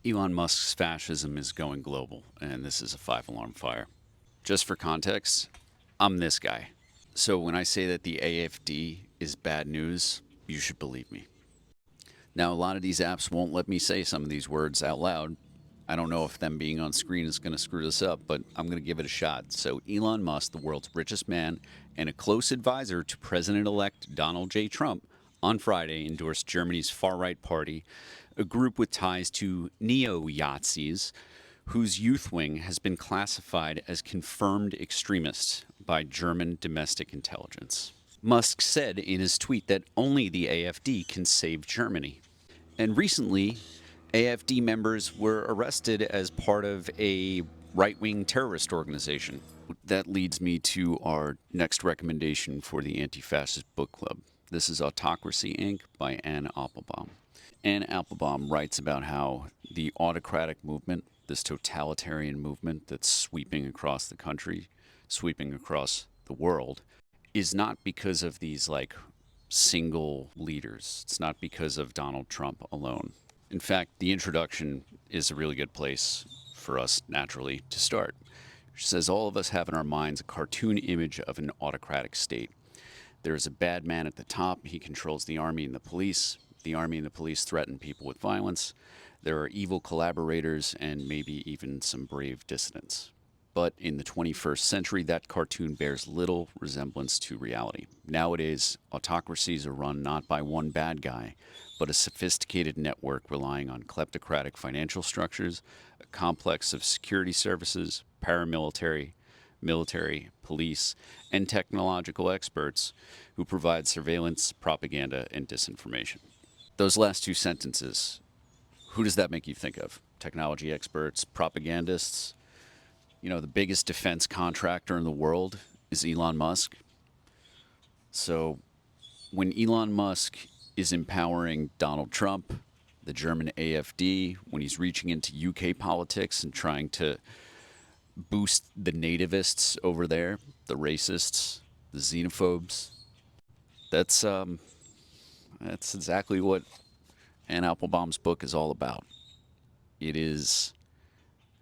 Elon Musk's fascism is going global, and this is a five-alarm fire. Just for context, I'm this guy. So when I say that the AfD is bad news, you should believe me. Now, a lot of these apps won't let me say some of these words out loud. I don't know if them being on screen is going to screw this up, but I'm going to give it a shot. So Elon Musk, the world's richest man and a close advisor to President-elect Donald J. Trump, on Friday endorsed Germany's far-right party, a group with ties to neo-Yazis, whose youth wing has been classified as confirmed extremists by German domestic intelligence. Musk said in his tweet that only the AfD can save Germany. And recently, AfD members were arrested as part of a right-wing terrorist organization. That leads me to our next recommendation for the Anti-Fascist Book Club. This is Autocracy Inc. by Applebaum. Applebaum writes about how the autocratic movement, this totalitarian movement that's sweeping across the country, sweeping across the world, is not because of these single leaders. It's not because of Donald Trump alone. In fact, the introduction is a really good place for us naturally to start. She says, all of us have in our minds a cartoon image of an autocratic state. There is a bad man at the top. He controls the army and the police. The army and the police threaten people with violence. There are evil collaborators and maybe even some brave dissidents. But in the 21st century, that cartoon bears little resemblance to reality. Nowadays, autocracies are run not by one bad guy, but a sophisticated network relying on kleptocratic financial structures, a complex of security services, paramilitary, military, police, and technological experts who provide surveillance, propaganda, and disinformation. Those last two sentences, who does that make you think of? Technology experts, propagandists? You know, the biggest defense contractor in the world is Elon Musk. So when Elon Musk is empowering Donald Trump, the German AfD, when he's reaching into UK politics and trying to boost the nativists over there, the racists, the xenophobes, that's exactly what Applebaum's book is all about. It is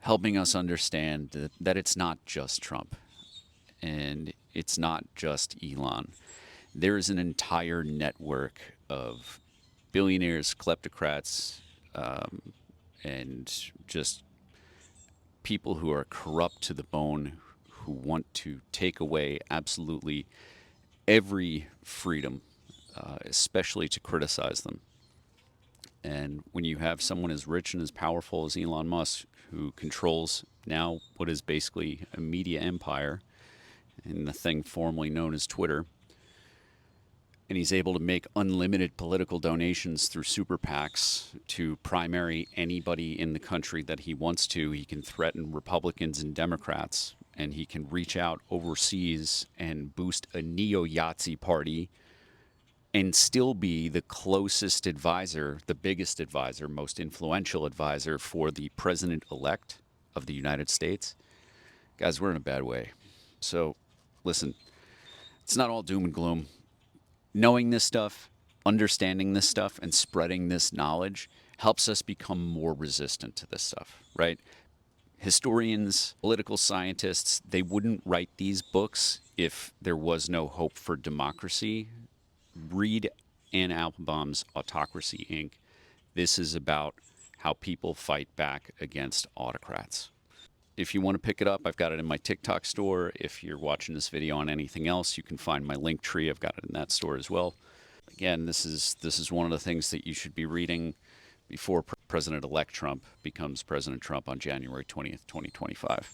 helping us understand that it's not just Trump and it's not just Elon. There is an entire network of billionaires, kleptocrats, and just people who are corrupt to the bone, who want to take away absolutely every freedom, especially to criticize them. And when you have someone as rich and as powerful as Elon Musk, who controls now what is basically a media empire in the thing formerly known as Twitter, and he's able to make unlimited political donations through super PACs to primary anybody in the country that he wants to. He can threaten Republicans and Democrats, and he can reach out overseas and boost a neo-Yazi party and still be the closest advisor, the biggest advisor, most influential advisor for the president-elect of the United States. Guys, we're in a bad way. So, listen, it's not all doom and gloom. Knowing this stuff, understanding this stuff, and spreading this knowledge helps us become more resistant to this stuff, right? Historians, political scientists, they wouldn't write these books if there was no hope for democracy. Read Applebaum's Autocracy Inc. This is about how people fight back against autocrats. If you want to pick it up, I've got it in my TikTok store. If you're watching this video on anything else, you can find my link tree. I've got it in that store as well. Again, this is one of the things that you should be reading before President-elect Trump becomes President Trump on January 20th, 2025.